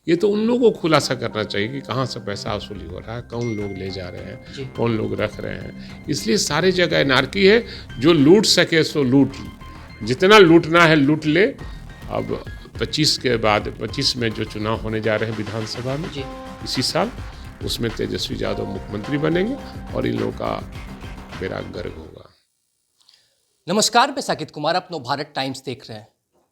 ये तो उन लोगों को खुलासा करना चाहिए कि कहाँ से पैसा वसूली हो रहा है, कौन लोग ले जा रहे हैं, कौन लोग रख रहे हैं। इसलिए सारी जगह एनार्की है। जो लूट सके सो लूट, जितना लूटना है लूट ले। अब 25 के बाद 25 में जो चुनाव होने जा रहे हैं विधानसभा में इसी साल, उसमें तेजस्वी यादव मुख्यमंत्री बनेंगे और इन लोगों का बेड़ा गर्क होगा। नमस्कार, मैं साकित कुमार, अपनो भारत टाइम्स देख रहे हैं।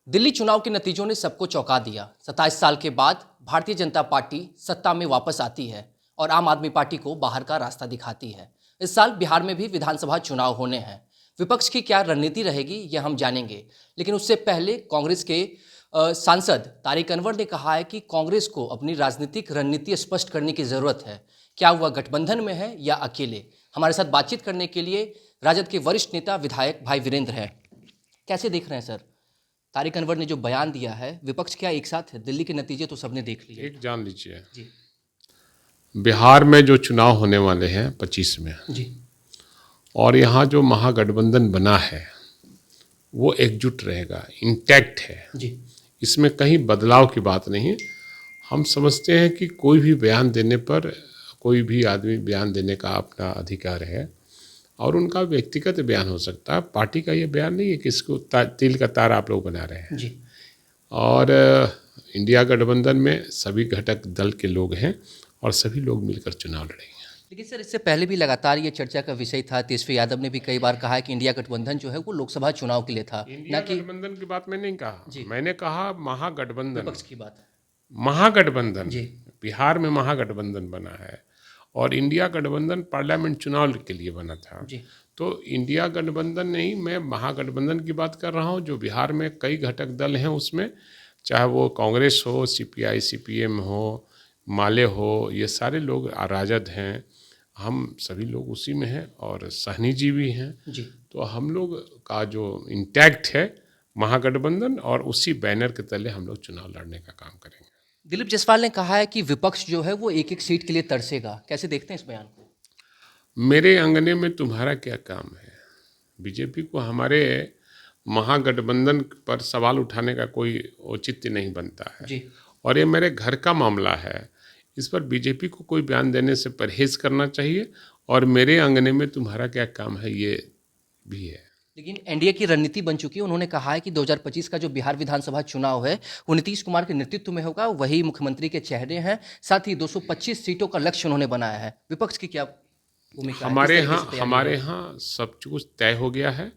दिल्ली चुनाव के नतीजों ने सबको चौंका दिया। 27 साल के बाद भारतीय जनता पार्टी सत्ता में वापस आती है और आम आदमी पार्टी को बाहर का रास्ता दिखाती है। इस साल बिहार में भी विधानसभा चुनाव होने हैं। विपक्ष की क्या रणनीति रहेगी यह हम जानेंगे, लेकिन उससे पहले कांग्रेस के सांसद तारिक अनवर ने कहा है कि कांग्रेस को अपनी राजनीतिक रणनीति स्पष्ट करने की जरूरत है। क्या वह गठबंधन में है या अकेले? हमारे साथ बातचीत करने के लिए राजद के वरिष्ठ नेता विधायक भाई वीरेंद्र हैं। कैसे देख रहे हैं सर, तारिक अनवर ने जो बयान दिया है, विपक्ष क्या एक साथ है? दिल्ली के नतीजे तो सबने देख लिए। एक जान लीजिए जी बिहार में जो चुनाव होने वाले हैं 25 में जी और यहाँ जो महागठबंधन बना है वो एकजुट रहेगा, इंटैक्ट है। जी इसमें कहीं बदलाव की बात नहीं। हम समझते हैं कि कोई भी बयान देने पर कोई भी आदमी बयान देने का अपना अधिकार है और उनका व्यक्तिगत बयान हो सकता है। पार्टी का ये बयान नहीं है कि इसको तिल का तार आप लोग बना रहे हैं। जी और इंडिया गठबंधन में सभी घटक दल के लोग हैं और सभी लोग मिलकर चुनाव लड़ेंगे। लेकिन सर, इससे पहले भी लगातार ये चर्चा का विषय था। तेजस्वी यादव ने भी कई बार कहा है कि इंडिया गठबंधन जो है वो लोकसभा चुनाव के लिए था, इंडिया ना कि गठबंधन की बात मैंने नहीं कहा, जी। मैंने कहा महागठबंधन। विपक्ष की बात है। महागठबंधन जी बिहार में महागठबंधन बना है और इंडिया गठबंधन पार्लियामेंट चुनाव के लिए बना था। जी तो इंडिया गठबंधन नहीं, मैं महागठबंधन की बात कर रहा हूँ। जो बिहार में कई घटक दल हैं उसमें, चाहे वो कांग्रेस हो, सीपीआई सीपीएम हो, माले हो, ये सारे लोग, राजद हैं, हम सभी लोग उसी में हैं और सहनी जी भी हैं। जी तो हम लोग का जो इंटैक्ट है महागठबंधन, और उसी बैनर के तले हम लोग चुनाव लड़ने का काम करेंगे। दिलीप जायसवाल ने कहा है कि विपक्ष जो है वो एक एक सीट के लिए तरसेगा। कैसे देखते हैं इस बयान को? मेरे अंगने में तुम्हारा क्या काम है? बीजेपी को हमारे महागठबंधन पर सवाल उठाने का कोई औचित्य नहीं बनता है। जी और ये मेरे घर का मामला है, इस पर बीजेपी को कोई बयान देने से परहेज करना चाहिए। और मेरे अंगने में तुम्हारा क्या काम है, ये भी है। लेकिन एनडीए की रणनीति बन चुकी है। उन्होंने कहा है कि 2025 का जो बिहार विधानसभा चुनाव है वो नीतीश कुमार के नेतृत्व में होगा, वही मुख्यमंत्री के चेहरे हैं। साथ ही 225 सीटों का लक्ष्य उन्होंने बनाया है। विपक्ष की क्या भूमिका है? हमारे किस तरीके से तैयारी हमारे है? यहाँ सब कुछ तय हो गया है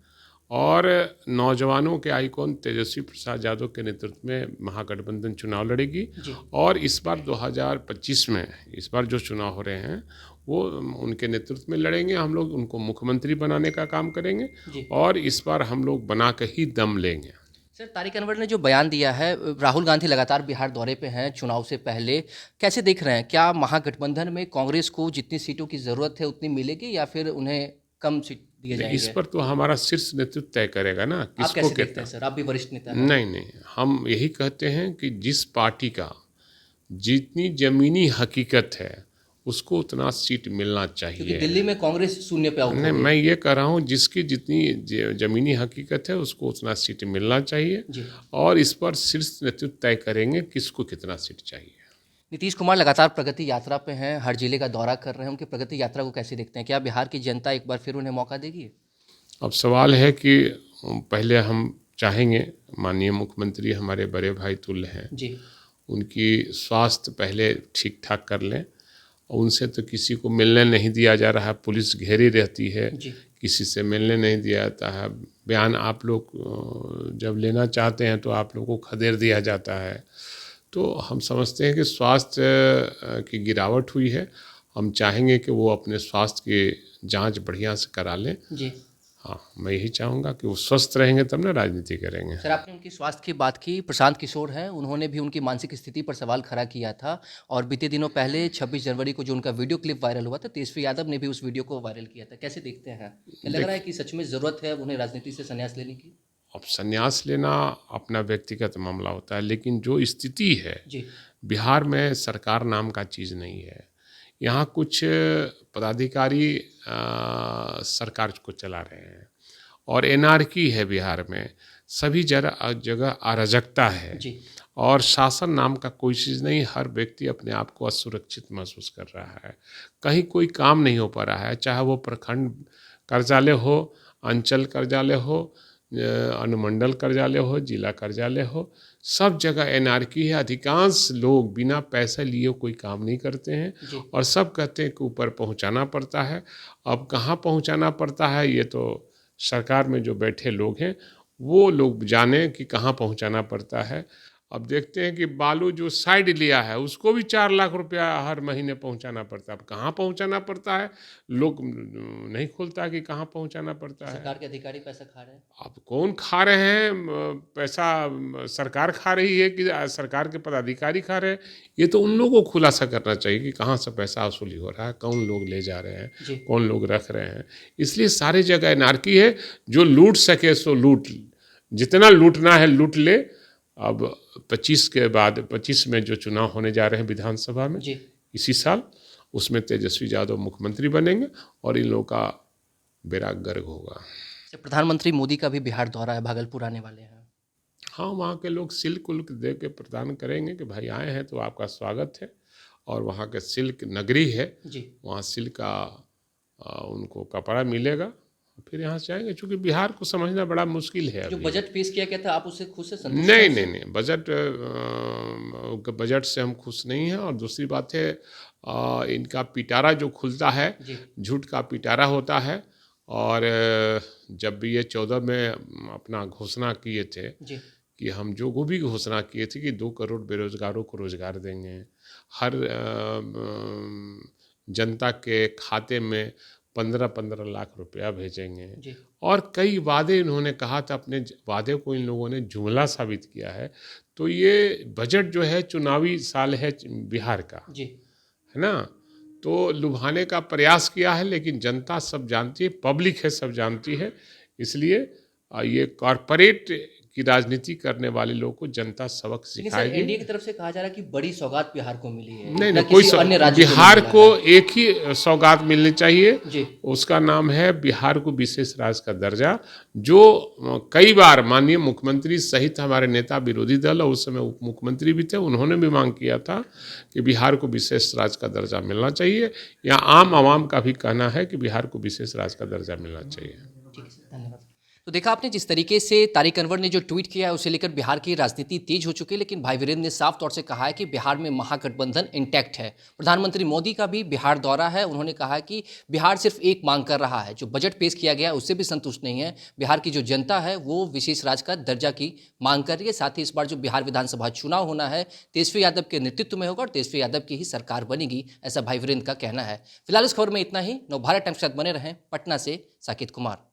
और नौजवानों के आइकॉन तेजस्वी प्रसाद यादव के नेतृत्व में महागठबंधन चुनाव लड़ेगी। जी और इस बार 2025 में इस बार जो चुनाव हो रहे हैं वो उनके नेतृत्व में लड़ेंगे। हम लोग उनको मुख्यमंत्री बनाने का काम करेंगे जी और इस बार हम लोग बना के ही दम लेंगे। सर, तारिक अनवर ने जो बयान दिया है, राहुल गांधी लगातार बिहार दौरे पे हैं चुनाव से पहले, कैसे देख रहे हैं? क्या महागठबंधन में कांग्रेस को जितनी सीटों की जरूरत है उतनी मिलेगी या फिर उन्हें कम सीट दिए जाएंगे? इस पर तो हमारा शीर्ष नेतृत्व तय करेगा ना, आप किसको कैसे देखते कहता हैं है। सर? आप भी वरिष्ठ नेता हैं। नहीं, हम यही कहते हैं कि जिस पार्टी का जितनी जमीनी हकीकत है उसको उतना सीट मिलना क्योंकि चाहिए। दिल्ली में कांग्रेस शून्य पे आउट हो नहीं, गई। मैं ये कह रहा हूँ जिसकी जितनी जमीनी हकीकत है उसको उतना सीट मिलना चाहिए। जी और इस पर शीर्ष नेतृत्व तय करेंगे किसको कितना सीट चाहिए। नीतीश कुमार लगातार प्रगति यात्रा पे हैं, हर जिले का दौरा कर रहे हैं। उनकी प्रगति यात्रा को कैसे देखते हैं? क्या बिहार की जनता एक बार फिर उन्हें मौका देगी? अब सवाल है कि पहले हम चाहेंगे, माननीय मुख्यमंत्री हमारे बड़े भाई तुल्य हैं, जी उनकी स्वास्थ्य पहले ठीक ठाक कर लें। उनसे तो किसी को मिलने नहीं दिया जा रहा है, पुलिस घेरी रहती है, जी किसी से मिलने नहीं दिया जाता है। बयान आप लोग जब लेना चाहते हैं तो आप लोगों को खदेड़ दिया जाता है। तो हम समझते हैं कि स्वास्थ्य की गिरावट हुई है। हम चाहेंगे कि वो अपने स्वास्थ्य की जांच बढ़िया से करा लें। जी हाँ, मैं यही चाहूँगा कि वो स्वस्थ रहेंगे तब ना राजनीति करेंगे। सर, आपने उनकी स्वास्थ्य की बात की। प्रशांत किशोर हैं, उन्होंने भी उनकी मानसिक स्थिति पर सवाल खड़ा किया था। और बीते दिनों पहले 26 जनवरी को जो उनका वीडियो क्लिप वायरल हुआ था, तेजस्वी यादव ने भी उस वीडियो को वायरल किया था। कैसे देखते हैं? क्या लग रहा है कि सच में ज़रूरत है उन्हें राजनीति से संन्यास लेने की? अब संन्यास लेना अपना व्यक्तिगत मामला होता है, लेकिन जो स्थिति है जी बिहार में, सरकार नाम का चीज़ नहीं है। यहाँ कुछ पदाधिकारी सरकार को चला रहे हैं और एनार्की है बिहार में, सभी जगह अराजकता है। जी और शासन नाम का कोई चीज़ नहीं। हर व्यक्ति अपने आप को असुरक्षित महसूस कर रहा है। कहीं कोई काम नहीं हो पा रहा है, चाहे वो प्रखंड कार्यालय हो, अंचल कार्यालय हो, अनुमंडल कार्यालय हो, जिला कार्यालय हो, सब जगह एनार्की है। अधिकांश लोग बिना पैसे लिए कोई काम नहीं करते हैं और सब कहते हैं कि ऊपर पहुंचाना पड़ता है। अब कहाँ पहुंचाना पड़ता है ये तो सरकार में जो बैठे लोग हैं वो लोग जाने कि कहाँ पहुंचाना पड़ता है। अब देखते हैं कि बालू जो साइड लिया है उसको भी 4 लाख रुपया हर महीने पहुंचाना पड़ता है। अब कहाँ पहुंचाना पड़ता है लोग नहीं खोलता कि कहाँ पहुंचाना पड़ता है। सरकार के अधिकारी पैसा खा रहे हैं। अब कौन खा रहे हैं पैसा? सरकार खा रही है कि सरकार के पदाधिकारी खा रहे हैं? ये तो उन लोगों को खुलासा करना चाहिए कि कहाँ से पैसा वसूली हो रहा है, कौन लोग ले जा रहे हैं, कौन लोग रख रहे हैं। इसलिए सारे जगह एनार्की है। जो लूट सके सो लूट, जितना लूटना है लूट ले। अब 25 के बाद 25 में जो चुनाव होने जा रहे हैं विधानसभा में इसी साल, उसमें तेजस्वी यादव मुख्यमंत्री बनेंगे और इन लोगों का बेड़ा गर्क होगा। प्रधानमंत्री मोदी का भी बिहार दौरा है, भागलपुर आने वाले हैं। हाँ, वहाँ के लोग सिल्क उल्क दे के प्रदान करेंगे कि भाई आए हैं तो आपका स्वागत है। और वहाँ के सिल्क नगरी है, वहाँ सिल्क का उनको कपड़ा मिलेगा, फिर यहाँ से आएंगे। चूँकि बिहार को समझना बड़ा मुश्किल है। जो बजट पेश किया गया था, आप उससे खुश से संतुष्ट? नहीं, बजट से हम खुश नहीं हैं। और दूसरी बात है इनका पिटारा जो खुलता है, झूठ का पिटारा होता है। और जब भी ये 14 में अपना घोषणा किए थे कि हम जो भी घोषणा किए थे कि 2 करोड़ बेरोजगारों को रोजगार देंगे, हर जनता के खाते में 15-15 लाख रुपया भेजेंगे, और कई वादे इन्होंने कहा था। अपने वादे को इन लोगों ने जुमला साबित किया है। तो ये बजट जो है चुनावी साल है बिहार का, है ना, तो लुभाने का प्रयास किया है। लेकिन जनता सब जानती है, पब्लिक है सब जानती है। इसलिए ये कॉरपोरेट की राजनीति करने वाले लोगों को जनता सबक सिखाएगी। एनडीए की तरफ से कहा जा रहा है कि बड़ी सौगात बिहार को मिली है। नहीं, कोई अन्य राज्य बिहार को एक ही सौगात मिलनी चाहिए, उसका नाम है बिहार को विशेष राज्य का दर्जा। जो कई बार माननीय मुख्यमंत्री सहित हमारे नेता विरोधी दल और उस समय उप मुख्यमंत्री भी थे, उन्होंने भी मांग किया था कि बिहार को विशेष राज्य का दर्जा मिलना चाहिए। या आम आवाम का भी कहना है कि बिहार को विशेष राज्य का दर्जा मिलना चाहिए। धन्यवाद। तो देखा आपने जिस तरीके से तारिक अनवर ने जो ट्वीट किया है उसे लेकर बिहार की राजनीति तेज हो चुकी है। लेकिन भाई वीरेंद्र ने साफ तौर से कहा है कि बिहार में महागठबंधन इंटैक्ट है। प्रधानमंत्री मोदी का भी बिहार दौरा है। उन्होंने कहा कि बिहार सिर्फ एक मांग कर रहा है, जो बजट पेश किया गया उससे भी संतुष्ट नहीं है। बिहार की जो जनता है वो विशेष राज्य का दर्जा की मांग कर रही है। साथ ही इस बार जो बिहार विधानसभा चुनाव होना है तेजस्वी यादव के नेतृत्व में होगा और तेजस्वी यादव की ही सरकार बनेगी, ऐसा भाई वीरेंद्र का कहना है। फिलहाल इस खबर में इतना ही। नवभारत टाइम्स के साथ बने रहें। पटना से साकित कुमार।